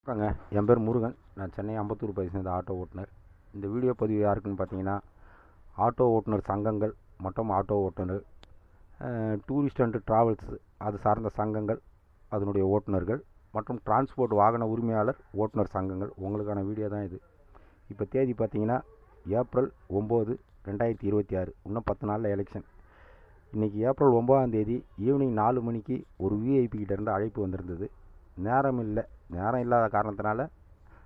வணக்கங்க. என் பேர் முருகன். நான் சென்னை அம்பத்தூர் பகுதியை சேர்ந்த ஆட்டோ ஓட்டுநர். இந்த வீடியோ பதிவு யாருக்குன்னு பார்த்தீங்கன்னா, ஆட்டோ ஓட்டுநர் சங்கங்கள் மற்றும் ஆட்டோ ஓட்டுநர், டூரிஸ்ட் அண்ட் ட்ராவல்ஸ் அது சார்ந்த சங்கங்கள், அதனுடைய ஓட்டுநர்கள் மற்றும் டிரான்ஸ்போர்ட் வாகன உரிமையாளர் ஓட்டுநர் சங்கங்கள் உங்களுக்கான வீடியோ தான் இது. இப்போ தேதி பார்த்தீங்கன்னா ஏப்ரல் 9, 2026. இன்னும் 10 நாளில் எலெக்ஷன். இன்றைக்கி ஏப்ரல் 9ஆம் தேதி ஈவினிங் 4 மணிக்கு ஒரு விஐபி கிட்டேருந்து அழைப்பு வந்திருந்தது. நேரம் இல்லாத காரணத்தினால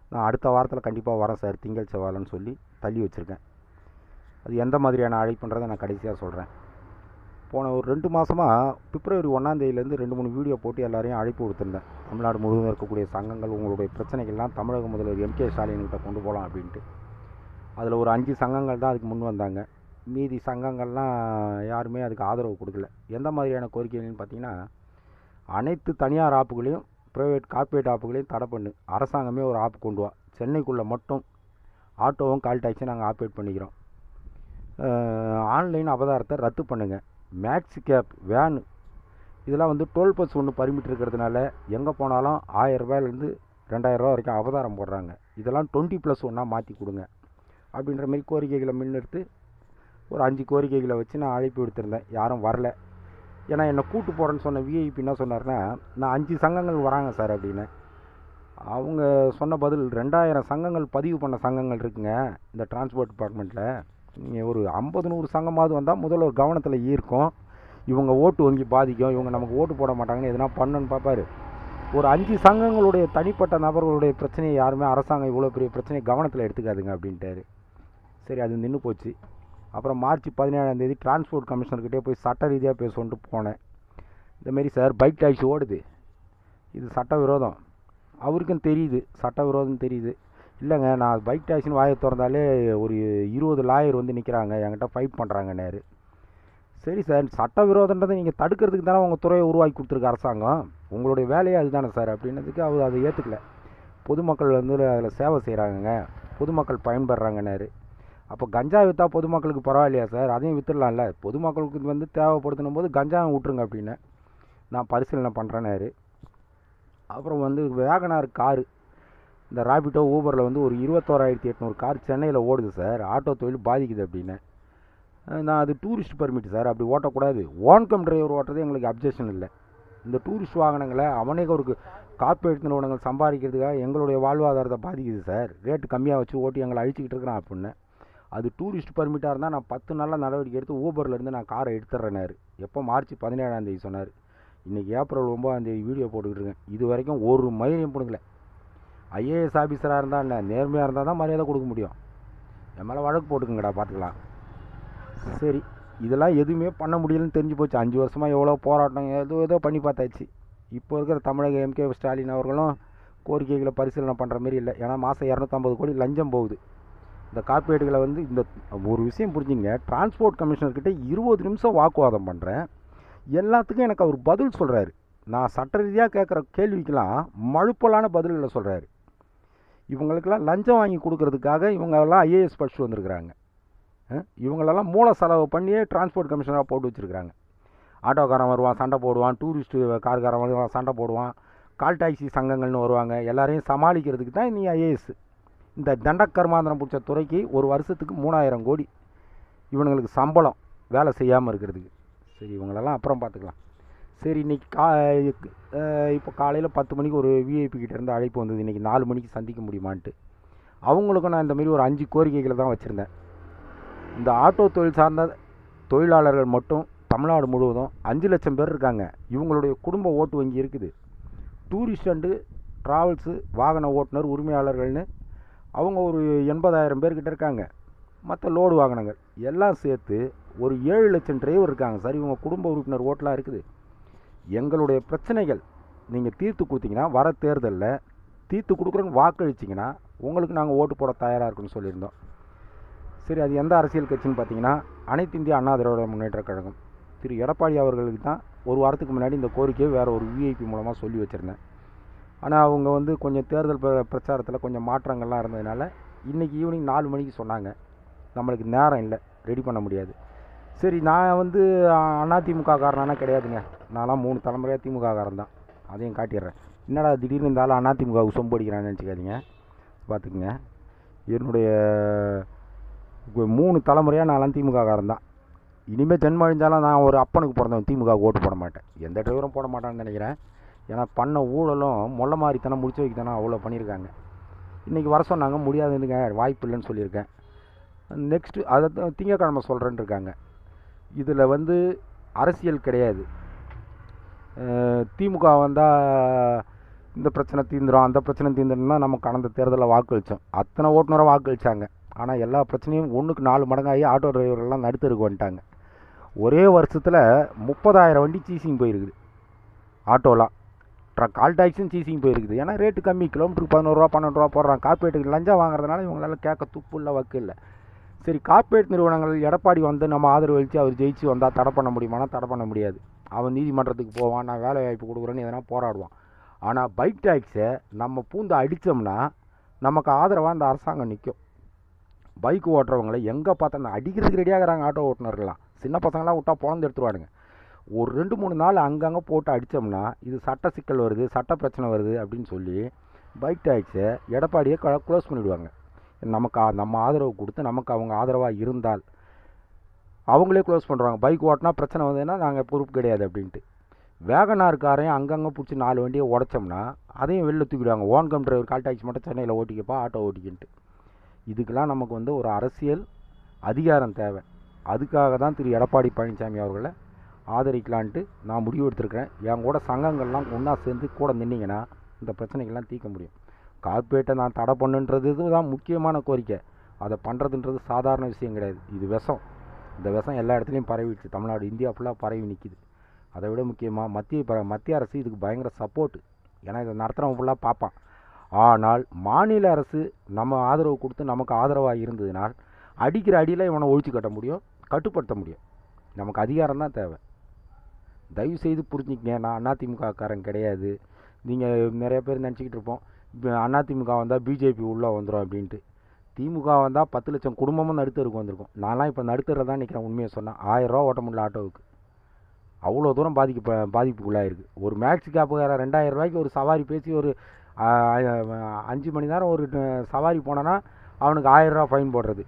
நான் அடுத்த வாரத்தில் கண்டிப்பாக வரேன் சார், திங்கள் செவ்வாய்ன்னு சொல்லி தள்ளி வச்சுருக்கேன். அது எந்த மாதிரியான அழைப்புன்றதை நான் கடைசியாக சொல்கிறேன். போன ஒரு 2 மாதமாக பிப்ரவரி 1ஆம் தேதியிலேருந்து 2-3 வீடியோ போட்டு எல்லாரையும் அழைப்பு கொடுத்துருந்தேன். தமிழ்நாடு முழுவதும் இருக்கக்கூடிய சங்கங்கள் உங்களுடைய பிரச்சனைகள்லாம் தமிழக முதல்வர் எம்.கே. ஸ்டாலின்கிட்ட கொண்டு போகலாம் அப்படின்ட்டு. அதில் ஒரு 5 சங்கங்கள் தான் அதுக்கு முன் வந்தாங்க. மீதி சங்கங்கள்லாம் யாருமே அதுக்கு ஆதரவு கொடுக்கல. எந்த மாதிரியான கோரிக்கைகள்னு பார்த்தீங்கன்னா, அனைத்து தனியார் ஆப்புகளையும் ப்ரைவேட் கார்ப்பரேட் ஆப்புகளையும் தடை பண்ணு, அரசாங்கமே ஒரு ஆப் கொண்டு வா, சென்னைக்குள்ளே மட்டும் ஆட்டோவும் கால் டாக்ஸியும் நாங்கள் ஆப்ரேட் பண்ணிக்கிறோம், ஆன்லைன் அபதாரத்தை ரத்து பண்ணுங்கள், மேக்ஸி கேப் வேனு இதெல்லாம் வந்து டோல் பஸ் ஒன்று பர்மிட் இருக்கிறதுனால எங்கே போனாலும் 1000 ரூபாயிலேருந்து 2000 ரூபா வரைக்கும் அபதாரம் போடுறாங்க, இதெல்லாம் 20+1 மாற்றி கொடுங்க அப்படின்ற மாதிரி கோரிக்கைகளை முன்னெடுத்து ஒரு 5 கோரிக்கைகளை வச்சு நான் அழைப்பு விடுத்திருந்தேன். யாரும் வரல. ஏன்னா என்னை கூட்டு போகிறேன்னு சொன்ன விஐபி என்ன சொன்னார்னா, நான் 5 சங்கங்கள் வராங்க சார் அப்படின்னு. அவங்க சொன்ன பதில், 2000 சங்கங்கள் பதிவு பண்ண சங்கங்கள் இருக்குங்க இந்த டிரான்ஸ்போர்ட் டிபார்ட்மெண்ட்டில், நீங்கள் ஒரு 50-100 சங்கமாவது வந்தால் முதல்ல ஒரு கவனத்தில் ஈர்க்கும், இவங்க ஓட்டு வங்கி பாதிக்கும், இவங்க நமக்கு ஓட்டு போட மாட்டாங்கன்னு எதுனா பண்ணுன்னு பார்ப்பார். ஒரு 5 சங்கங்களுடைய தனிப்பட்ட நபர்களுடைய பிரச்சனையை யாருமே அரசாங்கம் இவ்வளோ பெரிய பிரச்சனையை கவனத்தில் எடுத்துக்காதுங்க அப்படின்ட்டாரு. சரி, அது நின்று போச்சு. அப்புறம் மார்ச் 17ஆம் தேதி டிரான்ஸ்போர்ட் கமிஷனர்கிட்டே போய் சட்ட ரீதியாக பேசணுன்ட்டு போனேன். இந்தமாரி சார் பைக் டாக்ஸி ஓடுது, இது சட்ட விரோதம், அவருக்கும் தெரியுது சட்ட விரோதம் தெரியுது. இல்லைங்க, நான் பைக் டாக்ஸின்னு வாயை திறந்தாலே ஒரு 20 லாயர் வந்து நிற்கிறாங்க, என்கிட்ட ஃபைட் பண்ணுறாங்கன்னாரு. சரி சார், சட்ட விரோதன்றதை நீங்கள் தடுக்கிறதுக்கு தானே உங்கள் துறையை உருவாக்கி கொடுத்துருக்கு அரசாங்கம், உங்களுடைய வேலையே அதுதானே சார் அப்படின்னதுக்கு அவர் அதை ஏற்றுக்கல. பொதுமக்கள் வந்து அதில் சேவை செய்கிறாங்கங்க, பொதுமக்கள் பயன்படுறாங்கன்னாரு. அப்போ கஞ்சா விற்றா பொதுமக்களுக்கு பரவாயில்லையா சார், அதையும் விற்றுடலாம்ல, பொதுமக்களுக்கு வந்து தேவைப்படுத்தும் போது கஞ்சாவை விட்டுருங்க அப்படின்னு நான் பரிசீலனை பண்ணுறேன்னாரு. அப்புறம் வந்து வேகனார் காரு, இந்த ராபிட்டோ ஊபரில் வந்து ஒரு 21,800 கார் சென்னையில் ஓடுது சார், ஆட்டோ தொழில் பாதிக்குது அப்படின்னு. நான் அது டூரிஸ்ட் பர்மிட் சார், அப்படி ஓட்டக்கூடாது, ஓன்கம் டிரைவர் ஓட்டுறது எங்களுக்கு அப்ஜெக்ஷன் இல்லை, இந்த டூரிஸ்ட் வாகனங்களை அவனே ஒரு கார்ப்பரேட் நிறுவனங்கள் சம்பாதிக்கிறதுக்காக எங்களுடைய வாழ்வாதாரத்தை பாதிக்குது சார், ரேட்டு கம்மியாக வச்சு ஓட்டி எங்களை அழிச்சிக்கிட்டு இருக்கிறான் அப்படின்னு. அது டூரிஸ்ட் பர்மிட்டாக இருந்தால் நான் 10 நாளில் நடவடிக்கை எடுத்து ஊபர்லேருந்து நான் காரை எடுத்துட்றேனாரு. எப்போ மார்ச் 17ஆம் தேதி சொன்னார். இன்றைக்கி ஏப்ரல் 9ஆம் தேதி வீடியோ போட்டுக்கிட்டுருக்கேன். இது வரைக்கும் ஒரு மயிலையும் பிடுங்கல. ஐஏஎஸ் ஆஃபீஸராக இருந்தால் என்ன, நேர்மையாக இருந்தால் தான் மரியாதை கொடுக்க முடியும். என் மேலே வழக்கு போட்டுக்குங்கடா, பார்த்துக்கலாம். சரி, இதெல்லாம் எதுவுமே பண்ண முடியலன்னு தெரிஞ்சு போச்சு. 5 வருஷமாக எவ்வளோ போராட்டம் ஏதோ பண்ணி பார்த்தாச்சு. இப்போ இருக்கிற தமிழக எம்.கே. ஸ்டாலின் அவர்களும் கோரிக்கைகளை பரிசீலனை பண்ணுற மாரி இல்லை. ஏன்னா மாதம் 250 கோடி லஞ்சம் போகுது. இந்த கார்ப்பரேட்டுகளை வந்து இந்த ஒரு விஷயம் புரிஞ்சுங்க, டிரான்ஸ்போர்ட் கமிஷனர்கிட்ட 20 நிமிஷம் வாக்குவாதம் பண்ணுறேன், எல்லாத்துக்கும் எனக்கு அவர் பதில் சொல்கிறாரு. நான் சட்ட ரீதியாக கேட்குற கேள்விக்கெல்லாம் மழுப்பலான பதில்களை சொல்கிறாரு. இவங்களுக்கெல்லாம் லஞ்சம் வாங்கி கொடுக்கறதுக்காக இவங்கெல்லாம் ஐஏஎஸ் படிச்சுட்டு வந்திருக்கிறாங்க. இவங்களெல்லாம் மூல செலவு பண்ணியே டிரான்ஸ்போர்ட் கமிஷனராக போட்டு வச்சுருக்கிறாங்க. ஆட்டோக்காரன் வருவான் சண்டை போடுவான், டூரிஸ்ட்டு கார்காரன் வருவான் சண்டை போடுவான், கால் டாக்ஸி சங்கங்கள்னு வருவாங்க, எல்லாரையும் சமாளிக்கிறதுக்கு தான் நீ ஐஏஎஸ். இந்த தண்டக்கர்மாந்திரம் பிடிச்ச துறைக்கு ஒரு வருஷத்துக்கு 3000 கோடி இவனுங்களுக்கு சம்பளம், வேலை செய்யாமல் இருக்கிறதுக்கு. சரி, இவங்களெல்லாம் அப்புறம் பார்த்துக்கலாம். சரி, இன்றைக்கி இப்போ காலையில் 10 மணிக்கு ஒரு விஐபி கிட்டேருந்து அழைப்பு வந்தது, இன்றைக்கி 4 மணிக்கு சந்திக்க முடியுமான்ட்டு. அவங்களுக்கும் நான் இந்தமாரி ஒரு 5 கோரிக்கைகளை தான் வச்சுருந்தேன். இந்த ஆட்டோ தொழில் சார்ந்த தொழிலாளர்கள் மட்டும் தமிழ்நாடு முழுவதும் 5 லட்சம் பேர் இருக்காங்க. இவங்களுடைய குடும்ப ஓட்டு வங்கி இருக்குது. டூரிஸ்ட் அண்டு ட்ராவல்ஸு வாகன ஓட்டுநர் உரிமையாளர்கள்னு அவங்க ஒரு 80,000 பேர்கிட்ட இருக்காங்க. மற்ற லோடு வாகனங்கள் எல்லாம் சேர்த்து ஒரு 7 லட்சம் டிரைவர் இருக்காங்க சார். இவங்க குடும்ப உறுப்பினர் ஓட்டெலாம் இருக்குது. எங்களுடைய பிரச்சனைகள் நீங்கள் தீர்த்து கொடுத்தீங்கன்னா, வர தேர்தலில் தீர்த்து கொடுக்குறோன்னு வாக்களிச்சிங்கன்னா உங்களுக்கு நாங்கள் ஓட்டு போட தயாராக இருக்குன்னு சொல்லியிருந்தோம். சரி, அது எந்த அரசியல் கட்சின்னு பார்த்தீங்கன்னா, அனைத்து இந்திய அண்ணா திராவிட முன்னேற்றக் கழகம். திரு எடப்பாடி அவர்களுக்கு தான் ஒரு வாரத்துக்கு முன்னாடி இந்த கோரிக்கையை வேறு ஒரு விஐபி மூலமாக சொல்லி வச்சுருந்தேன். ஆனால் அவங்க வந்து கொஞ்சம் தேர்தல் பிரச்சாரத்தில் கொஞ்சம் மாற்றங்கள்லாம் இருந்ததுனால இன்றைக்கி ஈவினிங் 4 மணிக்கு சொன்னாங்க. நம்மளுக்கு நேரம் இல்லை, ரெடி பண்ண முடியாது. சரி, நான் வந்து அதிமுக காரனானா கிடையாதுங்க, நான்லாம் 3 தலைமுறையாக திமுக காரன் தான், அதையும் காட்டிடுறேன். என்னடா திடீர்னு இருந்தாலும் அதிமுகவுக்கு சொம்பு அடிக்கிறான்னு நினச்சிக்காதீங்க. பார்த்துக்குங்க, என்னுடைய 3 தலைமுறையாக நான் திமுககாரன் தான். இனிமேல் ஜென்மம் அழிஞ்சாலும் நான் ஒரு அப்பனுக்கு பிறந்தவன், திமுக ஓட்டு போட மாட்டேன். எந்த டிரைவரும் போட மாட்டான்னு நினைக்கிறேன். ஏன்னா பண்ண ஊழலும் மொள்ள மாதிரித்தனம் முடிச்சு வைக்கத்தானே அவ்வளோ பண்ணியிருக்காங்க. இன்றைக்கி வர சொன்னாங்க, முடியாதுங்க, வாய்ப்பு இல்லைன்னு சொல்லியிருக்கேன். நெக்ஸ்ட்டு அதை திங்கக்கிழமை சொல்கிறேன்னு இருக்காங்க. இதில் அரசியல் கிடையாது. திமுக வந்தால் இந்த பிரச்சனை தீர்ந்துடும், அந்த பிரச்சனை தீர்ந்துடும்னா நம்ம கடந்த தேர்தலில் வாக்களித்தோம். அத்தனை ஓட்டுநரை வாக்களித்தாங்க. ஆனால் எல்லா பிரச்சனையும் 1க்கு 4 மடங்காகி ஆட்டோ டிரைவர்கள்லாம் நடுத்தருக்கு வந்துட்டாங்க. ஒரே வருஷத்தில் 30,000 வண்டி சீசிங் போயிருக்குது. ஆட்டோலாம் கால் டாக்ஸும் சீசிங் போயிருக்குது. ஏன்னா ரேட்டு கம்மி, கிலோமீட்டருக்கு 11 ரூபா 12 ரூபா போடுறாங்க. கார்பரேட்டுக்கு லஞ்சம் வாங்குறதுனால இவங்களால கேட்க துப்பு இல்லை, வக்கு இல்லை. சரி, கார்பரேட் நிறுவனங்கள் எடப்பாடி நம்ம ஆதரவு அளித்து அவர் ஜெயிச்சு வந்தால் தடை பண்ண முடியுமானா தடை பண்ண முடியாது. அவன் நீதிமன்றத்துக்கு போவான், நான் வேலை வாய்ப்பு கொடுக்குறேன்னு எதனா போராடுவான். ஆனால் பைக் டேக்ஸை நம்ம பூந்து அடித்தோம்னா நமக்கு ஆதரவாக அந்த அரசாங்கம் நிற்கும். பைக் ஓட்டுறவங்களை எங்கே பார்த்தா அடிக்கிறதுக்கு ரெடியாகிறாங்க ஆட்டோ ஓட்டுநர்கள்லாம். சின்ன பசங்களாம் விட்டால் பொழந்து எடுத்துருவானுங்க. ஒரு 2-3 நாள் அங்கங்கே போட்டு அடித்தோம்னா இது சட்ட சிக்கல் வருது, சட்ட பிரச்சனை வருது அப்படின்னு சொல்லி பைக் டேக்ஸை எடப்பாடியை க்ளோஸ் பண்ணிவிடுவாங்க. நம்ம ஆதரவு கொடுத்து நமக்கு அவங்க ஆதரவாக இருந்தால் அவங்களே க்ளோஸ் பண்ணுறாங்க. பைக் ஓட்டினா பிரச்சனை வந்ததுன்னா நாங்கள் பொறுப்பு கிடையாது அப்படின்ட்டு. வேகனார்காரையும் அங்கங்கே பிடிச்சி 4 வண்டியை உடச்சோம்னா அதையும் வெளில தூக்கிடுவாங்க. Own cum driver call taxi மட்டும் சென்னையில் ஓட்டிக்கப்பா, ஆட்டோ ஓட்டிக்கின்ட்டு. இதுக்கெல்லாம் நமக்கு ஒரு அரசியல் அதிகாரம் தேவை. அதுக்காக தான் திரு எடப்பாடி பழனிசாமி அவர்களை ஆதரிக்கலான்ட்டு நான் முடிவு எடுத்திருக்கிறேன். என் கூட சங்கங்கள்லாம் ஒன்றா சேர்ந்து கூட நின்னீங்கன்னா இந்த பிரச்சனைகள்லாம் தீர்க்க முடியும். கார்பரேட்டை நான் தடை பண்ணுன்றது தான் முக்கியமான கோரிக்கை. அதை பண்ணுறதுன்றது சாதாரண விஷயம் கிடையாது. இது விஷம். இந்த விஷம் எல்லா இடத்துலையும் பரவிடுச்சு. தமிழ்நாடு, இந்தியா ஃபுல்லாக பரவி நிற்கிது. அதை விட முக்கியமாக மத்திய அரசு இதுக்கு பயங்கர சப்போர்ட்டு. ஏன்னா இதை நடத்துகிறவங்க ஃபுல்லாக பார்ப்பான். ஆனால் மாநில அரசு நம்ம ஆதரவு கொடுத்து நமக்கு ஆதரவாக இருந்ததுனால் அடிக்கிற அடியில் இவனை ஒழிச்சு கட்ட முடியும், கட்டுப்படுத்த முடியும். நமக்கு அதிகாரம் தான் தேவை. தயவு செய்து புரிஞ்சுக்கங்க, நான் அதிமுககாரன் கிடையாது. நீங்கள் நிறைய பேர் நினச்சிக்கிட்டு இருப்போம் அதிமுக வந்தால் பிஜேபி உள்ளே வந்துடும் அப்படின்ட்டு. திமுக வந்தால் 10 லட்சம் குடும்பமும் நடுத்தருக்கு வந்திருக்கும். நான்லாம் இப்போ நடுத்தரில் நிற்கிறேன். உண்மையை சொன்னால் 1000 ரூபா ஓட்ட முடியல ஆட்டோவுக்கு. அவ்வளோ தூரம் பாதிப்புக்குள்ளாக இருக்குது. ஒரு மேக்ஸி கேப்புக்கார 2000 ரூபாய்க்கு ஒரு சவாரி பேசி ஒரு 5 மணி நேரம் ஒரு சவாரி போனேன்னா அவனுக்கு 1000 ரூபா ஃபைன் போடுறது.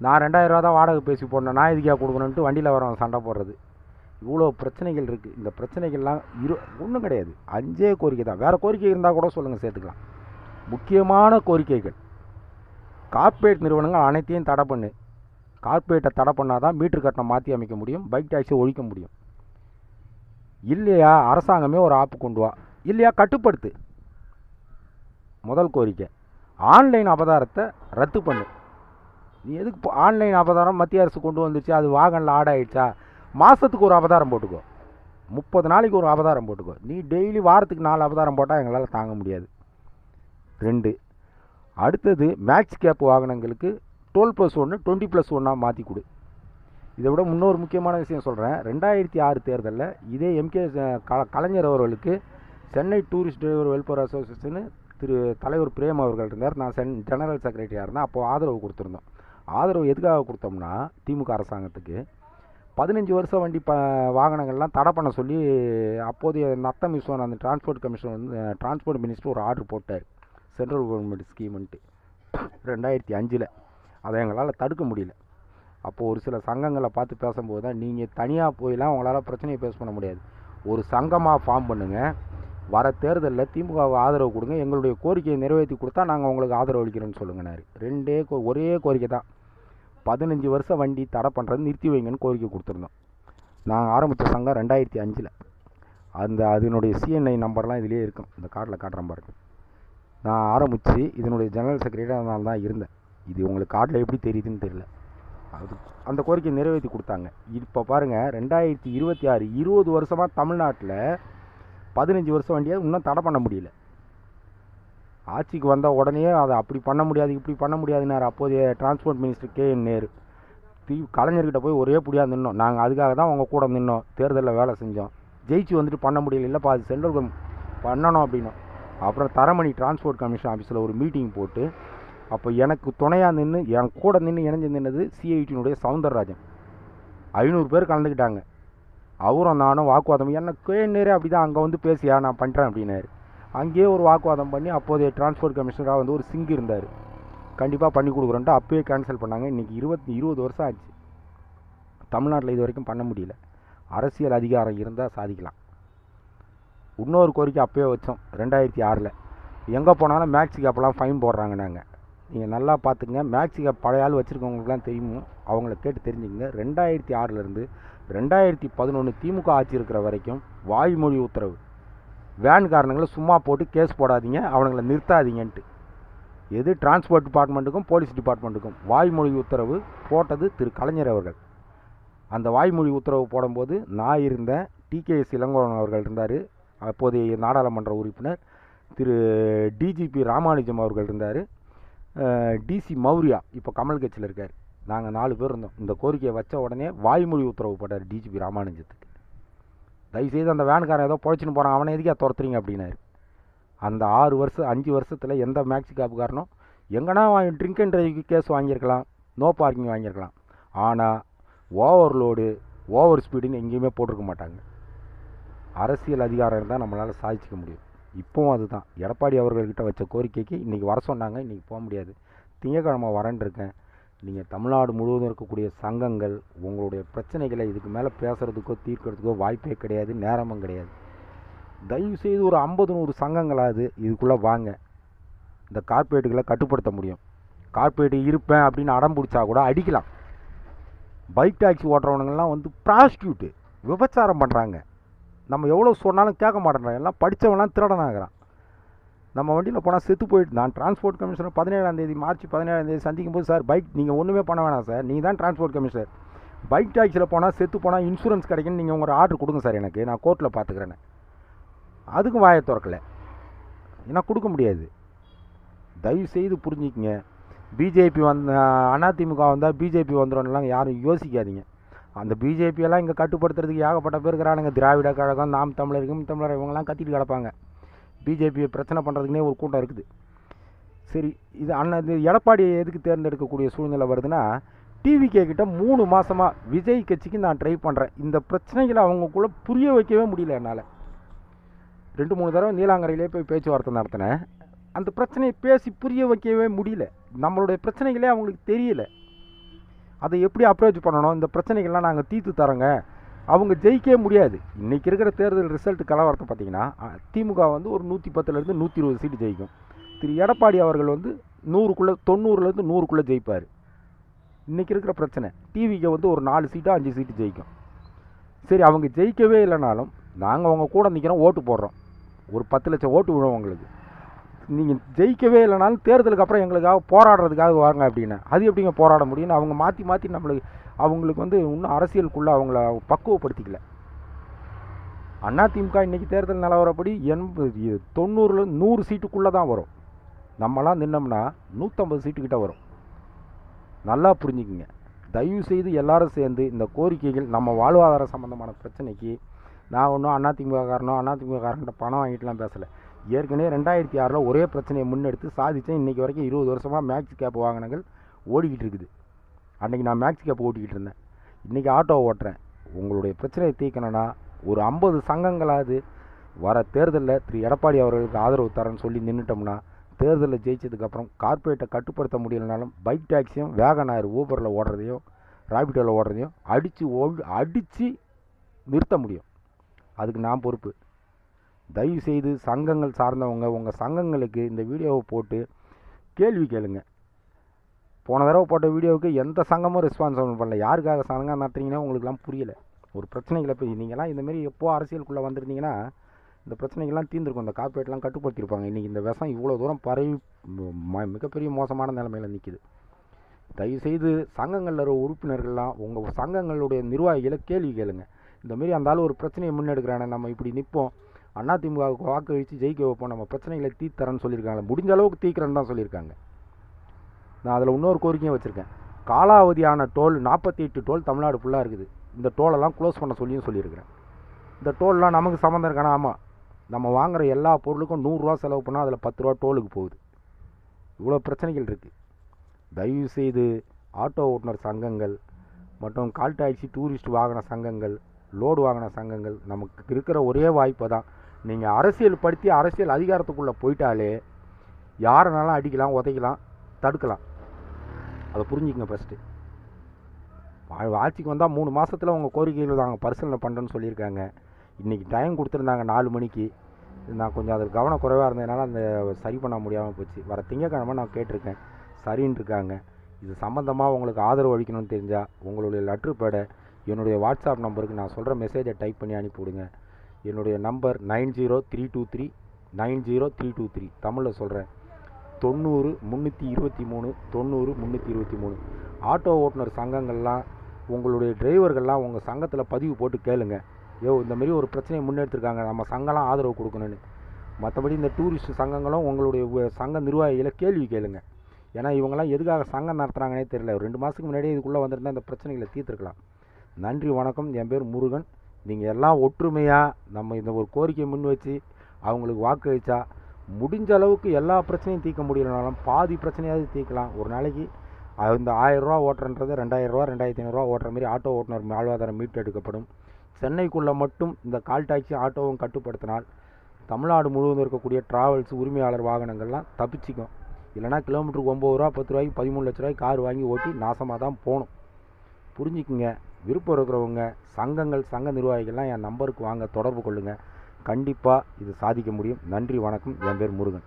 நான் 2000 ரூபா தான் வாடகை பேசி போடணும், நான் இதுக்காக கொடுக்கணுன்ட்டு வண்டியில் வரவன் சண்டை போடுறது. இவ்வளோ பிரச்சனைகள் இருக்குது. இந்த பிரச்சனைகள்லாம் ஒன்றும் கிடையாது. 5 கோரிக்கை தான். வேறு கோரிக்கை இருந்தால் கூட சொல்லுங்கள், சேர்த்துக்கலாம். முக்கியமான கோரிக்கைகள், கார்ப்பரேட் நிறுவனங்கள் அனைத்தையும் தடை பண்ணு. கார்ப்பரேட்டை தடை பண்ணால் தான் மீட்டர் கட்டணம் மாற்றி அமைக்க முடியும், பைக் டாக்ஸியை ஒழிக்க முடியும். இல்லையா அரசாங்கமே ஒரு ஆப்பு கொண்டு வா, இல்லையா கட்டுப்படுத்து. முதல் கோரிக்கை. ஆன்லைன் அபதாரத்தை ரத்து பண்ணு. நீ எதுக்கு ஆன்லைன் அபதாரம் மத்திய அரசு கொண்டு வந்துச்சு, அது வாகனில் ஆட் ஆகிடுச்சா, மாதத்துக்கு ஒரு அபதாரம் போட்டுக்கோ, 30 நாளைக்கு ஒரு அபதாரம் போட்டுக்கோ. நீ டெய்லி வாரத்துக்கு 4 அபதாரம் போட்டால் எங்களால் தாங்க முடியாது. 2, அடுத்தது மேக்ஸ் கேப் வாகனங்களுக்கு 12+1 20+1 மாற்றி கொடு. இதை விட இன்னொரு முக்கியமான விஷயம் சொல்கிறேன். 2006 தேர்தலில் இதே எம்கே கலைஞர் அவர்களுக்கு Chennai tourist driver welfare association திரு தலைவர் பிரேம் அவர்கள் இருந்தார். நான் ஜெனரல் செக்ரட்டரியாக இருந்தேன். அப்போது ஆதரவு கொடுத்துருந்தோம். ஆதரவு எதுக்காக கொடுத்தோம்னா, திமுக அரசாங்கத்துக்கு 15 வருஷம் வண்டி வாகனங்கள்லாம் தடை பண்ண சொல்லி அப்போதைய நத்தம் விஸ்வநாதன் அந்த டிரான்ஸ்போர்ட் கமிஷன் டிரான்ஸ்போர்ட் மினிஸ்டர் ஒரு ஆர்டர் போட்டார். சென்ட்ரல் கவர்மெண்ட் ஸ்கீம்ன்ட்டு 2005. அதை எங்களால் தடுக்க முடியல. அப்போது ஒரு சில சங்கங்களை பார்த்து பேசும்போது தான், நீங்கள் தனியாக போயெல்லாம் உங்களால் பிரச்சனையை பேஸ் பண்ண முடியாது, ஒரு சங்கமாக ஃபார்ம் பண்ணுங்கள், வர தேர்தலில் திமுகவை ஆதரவு கொடுங்க, எங்களுடைய கோரிக்கையை நிறைவேற்றி கொடுத்தா நாங்கள் உங்களுக்கு ஆதரவு அளிக்கிறோன்னு சொல்லுங்கன்னாரு. ஒரே கோரிக்கை தான். 15 வருஷம் வண்டி தடை பண்ணுறது நிறுத்தி வைங்கன்னு கோரிக்கை கொடுத்துருந்தோம். நாங்கள் ஆரம்பித்த சங்கம் 2005. அதனுடைய சிஎன்ஐ நம்பர்லாம் இதிலே இருக்கும், இந்த கார்டில் காட்டுறேன் பாருங்க. நான் ஆரம்பித்து இதனுடைய ஜெனரல் செக்ரட்டரி அதனால தான் இருந்தேன். இது உங்களுக்கு கார்டில் எப்படி தெரியுதுன்னு தெரியல. அந்த கோரிக்கை நிறைவேற்றி கொடுத்தாங்க. இப்போ பாருங்கள், 2026 20 வருஷமாக தமிழ்நாட்டில் 15 வருஷம் வண்டியை இன்னும் தடை பண்ண முடியல. ஆட்சிக்கு வந்த உடனே அதை அப்படி பண்ண முடியாது, இப்படி பண்ண முடியாதுன்னாரு அப்போதைய டிரான்ஸ்போர்ட் மினிஸ்டர் KN நேரு. கலைஞர்கிட்ட போய் ஒரே புடியாக நின்னோம். நாங்கள் அதுக்காக தான் அவங்க கூட நின்னோம், தேர்தலில் வேலை செஞ்சோம். ஜெயிச்சு வந்துட்டு பண்ண முடியல, இல்லைப்பா அது சென்ட்ரல் பண்ணணும் அப்படின்னோம். அப்புறம் தரமணி டிரான்ஸ்போர்ட் கமிஷன் ஆஃபீஸில் ஒரு மீட்டிங் போட்டு, அப்போ எனக்கு துணையாக நின்று என் கூட இணைஞ்சு நின்னது CITனுடைய சவுந்தரராஜன். 500 பேர் கலந்துக்கிட்டாங்க. அவரும் நானும் வாக்குவாதம். என்ன KN நேரே அப்படி தான் அங்கே வந்து பேசியா நான் பண்ணுறேன் அப்படின்னாரு. அங்கேயே ஒரு வாக்குவாதம் பண்ணி அப்போதைய டிரான்ஸ்போர்ட் கமிஷனராக வந்து ஒரு சிங் இருந்தார். கண்டிப்பாக பண்ணி கொடுக்குறோன்ட்டு அப்போயே கேன்சல் பண்ணாங்க. இன்றைக்கி 20 வருஷம் ஆச்சு. தமிழ்நாட்டில் இது வரைக்கும் பண்ண முடியல. அரசியல் அதிகாரம் இருந்தால் சாதிக்கலாம். இன்னொரு கோரிக்கை அப்போயே வச்சோம் 2006. எங்கே போனாலும் மேக்ஸி கேப்பெல்லாம் ஃபைன் போடுறாங்க. நாங்கள் நீங்கள் நல்லா பார்த்துங்க, மேக்ஸி கேப் பழைய ஆள் வச்சுருக்கவங்களுக்குலாம் தெரியும், அவங்கள கேட்டு தெரிஞ்சுக்கங்க. 2006லேருந்து 2011 திமுக ஆட்சி இருக்கிற வரைக்கும் வாய்மொழி உத்தரவு, வேன்காரனுங்களை சும்மா போட்டு கேஸ் போடாதீங்க, அவனுங்களை நிறுத்தாதீங்கன்ட்டு. எது டிரான்ஸ்போர்ட் டிபார்ட்மெண்ட்டுக்கும் போலீஸ் டிபார்ட்மெண்ட்டுக்கும் வாய்மொழி உத்தரவு போட்டது திரு கலைஞர் அவர்கள். அந்த வாய்மொழி உத்தரவு போடும்போது நான் இருந்தேன், டிகேஎஸ் இளங்கோவன் அவர்கள் இருந்தார், அப்போதைய நாடாளுமன்ற உறுப்பினர், திரு டிஜிபி ராமானுஜம் அவர்கள் இருந்தார், டிசி மௌரியா இப்போ கமல் கட்சியில் இருக்கார். நாங்கள் 4 பேர் இருந்தோம். இந்த கோரிக்கையை வச்ச உடனே வாய்மொழி உத்தரவு போட்டார் டிஜிபி ராமானுஜத்துக்கு. தயவுசெய்து அந்த வேனுக்காரன் ஏதோ பொழைச்சின்னு போகிறான், அவனை எதுக்கே துரத்துறீங்க அப்படின்னாரு. அந்த 5 வருஷத்தில் எந்த மேக்ஸி காப்புக்காரனும் எங்கன்னா ட்ரிங்க் அண்ட் ட்ரைவ்க்கு கேஸ் வாங்கியிருக்கலாம், நோ பார்க்கிங் வாங்கியிருக்கலாம். ஆனால் ஓவர்லோடு, ஓவர் ஸ்பீடுன்னு எங்கேயுமே போட்டிருக்க மாட்டாங்க. அரசியல் அதிகாரம் இருந்தால் நம்மளால் சாதிச்சிக்க முடியும். இப்போவும் அதுதான். எடப்பாடி அவர்கள்கிட்ட வச்ச கோரிக்கைக்கு இன்றைக்கி வர சொன்னாங்க, இன்றைக்கி போக முடியாது. திங்கக்கிழமை வரேன்னு இருக்கேன். நீங்கள் தமிழ்நாடு முழுவதும் இருக்கக்கூடிய சங்கங்கள் உங்களுடைய பிரச்சனைகளை இதுக்கு மேலே பேசுகிறதுக்கோ தீர்க்கிறதுக்கோ வாய்ப்பே கிடையாது, நேரமும் கிடையாது. தயவுசெய்து ஒரு 50-100 சங்கங்களாவது இதுக்குள்ளே வாங்க. இந்த கார்ப்பரேட்டுகளை கட்டுப்படுத்த முடியும். கார்ப்பரேட்டு இருப்பேன் அப்படின்னு அடம் பிடிச்சா கூட அடிக்கலாம். பைக் டாக்ஸி ஓட்டுறவனுங்கள்லாம் வந்து ப்ராஸ்டியூட்டு, விபச்சாரம் பண்ணுறாங்க. நம்ம எவ்வளோ சொன்னாலும் கேட்க மாட்டேறான். எல்லாம் படித்தவன்லாம் திருடனாகிறான். நம்ம வண்டியில் போனால் செத்து போயிட்டு, நான் டிரான்ஸ்போர்ட் கமிஷனர் 17ஆம் தேதி மார்ச் 17ஆம் தேதி சந்திக்கும் போது, சார் பைக் நீங்கள் ஒன்றுமே பண்ண வேணாம் சார், நீங்கள் தான் டிரான்ஸ்போர்ட் கமிஷனர், பைக் டாக்ஸியில் போனால் செத்து போனால் இன்சூரன்ஸ் கிடைக்குன்னு நீங்கள் உங்கள் ஆர்டர் கொடுங்க சார், எனக்கு நான் கோர்ட்டில் பார்த்துக்கிறேன்னு. அதுக்கும் வாயை திறக்கலை. ஏன்னா கொடுக்க முடியாது. தயவுசெய்து புரிஞ்சுக்கிங்க. பிஜேபி அதிமுக வந்தால் பிஜேபி வந்துடும்லாம் யாரும் யோசிக்காதீங்க. அந்த பிஜேபியெல்லாம் இங்கே கட்டுப்படுத்துறதுக்கு ஏகப்பட்ட பேர் இருக்கிறானுங்க. திராவிட கழகம், நாம் தமிழர் இவங்கெல்லாம் கத்திட்டு கிடப்பாங்க. பிஜேபியை பிரச்சனை பண்ணுறதுக்குனே ஒரு கூட்டம் இருக்குது. சரி, இது எடப்பாடியை எதுக்கு தேர்ந்தெடுக்கக்கூடிய சூழ்நிலை வருதுன்னா, டிவிகே கிட்ட 3 மாதமாக விஜய் கட்சிக்கு நான் ட்ரை பண்ணுறேன். இந்த பிரச்சனைகளை அவங்களுக்குள்ளே புரிய வைக்கவே முடியல என்னால். 2-3 தடவை நீலாங்கரையிலே போய் பேச்சுவார்த்தை நடத்தினேன். அந்த பிரச்சனையை பேசி புரிய வைக்கவே முடியல. நம்மளுடைய பிரச்சனைகளே அவங்களுக்கு தெரியல. அதை எப்படி அப்ரோச் பண்ணணும், இந்த பிரச்சனைகள்லாம் நாங்கள் தீர்த்து தரோங்க, அவங்க ஜெயிக்கவே முடியாது. இன்றைக்கி இருக்கிற தேர்தல் ரிசல்ட் கலவரத்தை பார்த்திங்கன்னா, திமுக வந்து ஒரு 110லேருந்து 120 சீட்டு ஜெயிக்கும். திரு எடப்பாடி அவர்கள் வந்து 90லேருந்து 100க்குள்ளே ஜெயிப்பார். இன்றைக்கி இருக்கிற பிரச்சனை டிவிக்கு வந்து ஒரு 4 சீட்டோ 5 சீட்டு ஜெயிக்கும். சரி, அவங்க ஜெயிக்கவே இல்லைனாலும் நாங்கள் அவங்க கூட நிற்கிறோம், ஓட்டு போடுறோம், ஒரு 10 லட்சம் ஓட்டு விழும் உங்களுக்கு. நீங்கள் ஜெயிக்கவே இல்லைனாலும் தேர்தலுக்கு அப்புறம் எங்களுக்காக போராடுறதுக்காக வாங்க அப்படின்னு. அது எப்படிங்க போராட முடியும்னு அவங்க மாற்றி அவங்களுக்கு வந்து இன்னும் அரசியலுக்குள்ளே அவங்கள பக்குவப்படுத்திக்கல. அதிமுக இன்றைக்கி தேர்தல் நிலவரப்படி 90-100 சீட்டுக்குள்ளே தான் வரும். நம்மலாம் நின்னோம்னா 150 சீட்டுக்கிட்ட வரும். நல்லா புரிஞ்சுக்குங்க. தயவுசெய்து எல்லாரும் சேர்ந்து இந்த கோரிக்கைகள், நம்ம வாழ்வாதார சம்மந்தமான பிரச்சனைக்கு நான் ஒன்றும் அதிமுககாரன்ட்ட பணம் வாங்கிட்டுலாம் பேசலை. ஏற்கனவே 2006 ஒரே பிரச்சனையை முன்னெடுத்து சாதித்தேன். இன்றைக்கி வரைக்கும் 20 வருஷமாக மேக்ஸி கேப் வாங்கினங்கள் ஓடிக்கிட்டு இருக்குது. அன்றைக்கி நான் மேக்ஸி கேப் ஓட்டிக்கிட்டு இருந்தேன், இன்றைக்கி ஆட்டோ ஓட்டுறேன். உங்களுடைய பிரச்சனையை தீர்க்கணும்னா ஒரு 50 சங்கங்களாவது வர தேர்தலில் திரு எடப்பாடி அவர்களுக்கு ஆதரவு தரேன்னு சொல்லி நின்றுட்டோம்னா, தேர்தலில் ஜெயிச்சதுக்கப்புறம் கார்ப்பரேட்டை கட்டுப்படுத்த முடியலனாலும் பைக் டாக்ஸியும் வேகனார் ஊபரில் ஓடுறதையும் ராபிட்டோவில் ஓடுறதையும் அடித்து நிறுத்த முடியும். அதுக்கு நான் பொறுப்பு. தயவுசெய்து சங்கங்கள் சார்ந்தவங்க உங்கள் சங்கங்களுக்கு இந்த வீடியோவை போட்டு கேள்வி கேளுங்க. போன தடவை போட்ட வீடியோவுக்கு எந்த சங்கமும் ரெஸ்பான்சிபிள் பண்ணல. யாருக்காக சங்கம் நடத்துறீங்கன்னா உங்களுக்குலாம் புரியல. ஒரு பிரச்சனைகளை போய் நீங்களாம் இந்தமாரி எப்போது அரசியலுக்குள்ளே வந்துருந்தீங்கன்னா இந்த பிரச்சனைகள்லாம் தீர்ந்துருக்கும். இந்த கார்ப்பரேட்லாம் கட்டுப்படுத்தியிருப்பாங்க. இன்றைக்கி இந்த விஷம் இவ்வளோ தூரம் பரவி மிகப்பெரிய மோசமான நிலைமையில் நிற்கிது. தயவுசெய்து சங்கங்களில் இருக்கிற உறுப்பினர்கள்லாம் உங்கள் சங்கங்களுடைய நிர்வாகிகளை கேள்வி கேளுங்க. இந்தமாரி அந்த ஆள் ஒரு பிரச்சனையை முன்னெடுக்கிறானே, நம்ம இப்படி நிற்போம், அதிமுகவுக்கு வாக்களித்து ஜெயிக்க வைப்போம், நம்ம பிரச்சனைகளை தீர்த்தரன்னு சொல்லியிருக்காங்க. முடிஞ்ச அளவுக்கு தீர்க்கிறேன்னு தான் சொல்லியிருக்காங்க. நான் அதில் இன்னொரு கோரிக்கையும் வச்சுருக்கேன். காலாவதியான டோல் 48 டோல் தமிழ்நாடு ஃபுல்லாக இருக்குது. இந்த டோலெல்லாம் க்ளோஸ் பண்ண சொல்லியிருக்கிறேன். இந்த டோல்லாம் நமக்கு சம்மந்தம் இருக்கானா? ஆமாம். நம்ம வாங்குகிற எல்லா பொருளுக்கும் 100 ரூபா செலவு பண்ணால் அதில் 10 ரூபா டோலுக்கு போகுது. இவ்வளோ பிரச்சனைகள் இருக்குது. தயவுசெய்து ஆட்டோ ஓட்டுநர் சங்கங்கள் மற்றும் கால் டாக்ஸி டூரிஸ்ட் வாகன சங்கங்கள், லோடு வாகன சங்கங்கள், நமக்கு இருக்கிற ஒரே வாய்ப்பை தான் நீங்கள் அரசியல் படுத்தி அரசியல் அதிகாரத்துக்குள்ளே போயிட்டாலே யாரனாலும் அடிக்கலாம், உதைக்கலாம், தடுக்கலாம். அதை புரிஞ்சுக்கங்க ஃபஸ்ட்டு. ஆட்சிக்கு வந்தால் 3 மாதத்தில் உங்கள் கோரிக்கைகள் நாங்கள் பரிசீலனை பண்ணுறேன்னு சொல்லியிருக்காங்க. இன்றைக்கி டைம் கொடுத்துருந்தாங்க 4 மணிக்கு. நான் கொஞ்சம் அதில் கவனக்குறைவாக இருந்ததுனால அந்த சரி பண்ண முடியாமல் போச்சு. வர திங்கக்கிழமை நான் கேட்டிருக்கேன், சரின்னு இருக்காங்க. இது சம்மந்தமாக உங்களுக்கு ஆதரவு அளிக்கணும்னு தெரிஞ்சால் உங்களுடைய லெட்ரு பேடை என்னுடைய வாட்ஸ்அப் நம்பருக்கு நான் சொல்கிற மெசேஜை டைப் பண்ணி அனுப்பிவிடுங்க. என்னுடைய நம்பர் 90,323,90323. தமிழில் சொல்கிறேன், 90,323 90,323. ஆட்டோ ஓட்டுநர் சங்கங்கள்லாம் உங்களுடைய டிரைவர்கள்லாம் உங்கள் சங்கத்தில் பதிவு போட்டு கேளுங்க. இந்த மாதிரி ஒரு பிரச்சனையை முன்னெடுத்துருக்காங்க, நம்ம சங்கம்லாம் ஆதரவு கொடுக்கணுன்னு. மற்றபடி இந்த டூரிஸ்ட் சங்கங்களும் உங்களுடைய சங்க நிர்வாகிகளை கேள்வி கேளுங்க. ஏன்னா இவங்கெல்லாம் எதுக்காக சங்கம் நடத்துகிறாங்கன்னே தெரியல. 2 மாதத்துக்கு முன்னாடியே இதுக்குள்ளே வந்திருந்தால் இந்த பிரச்சனைகளை தீர்த்துருக்கலாம். நன்றி, வணக்கம். என் பேர் முருகன். நீங்கள் எல்லாம் ஒற்றுமையாக நம்ம இந்த ஒரு கோரிக்கை முன் வச்சு அவங்களுக்கு வாக்களித்தா முடிஞ்ச அளவுக்கு எல்லா பிரச்சனையும் தீர்க்க முடியலனாலும் பாதி பிரச்சனையாவது தீர்க்கலாம். ஒரு நாளைக்கு இந்த 1000 ரூபா ஓட்டுறன்றது 2000 ரூபா 2500 ரூபா ஓட்டுற மாதிரி ஆட்டோ ஓட்டுநர் வாழ்வாதாரம் மீட்டெடுக்கப்படும். சென்னைக்குள்ளே மட்டும் இந்த கால் டாக்ஸி ஆட்டோவும் கட்டுப்படுத்தினால் தமிழ்நாடு முழுவதும் இருக்கக்கூடிய டிராவல்ஸ் உரிமையாளர் வாகனங்கள்லாம் தப்பிச்சிக்கும். இல்லைனா கிலோமீட்டருக்கு 9 ரூபா 10 ரூபாய்க்கு 13 லட்ச ரூபாய்க்கு கார் வாங்கி ஓட்டி நாசமாக தான் போகணும். புரிஞ்சுக்குங்க. விருப்பம் இருக்கிறவங்க சங்கங்கள் சங்க நிர்வாகிகள்லாம் என் நம்பருக்கு வாங்க, தொடர்பு கொள்ளுங்கள். கண்டிப்பாக இது சாதிக்க முடியும். நன்றி, வணக்கம். என் பேர் முருகன்.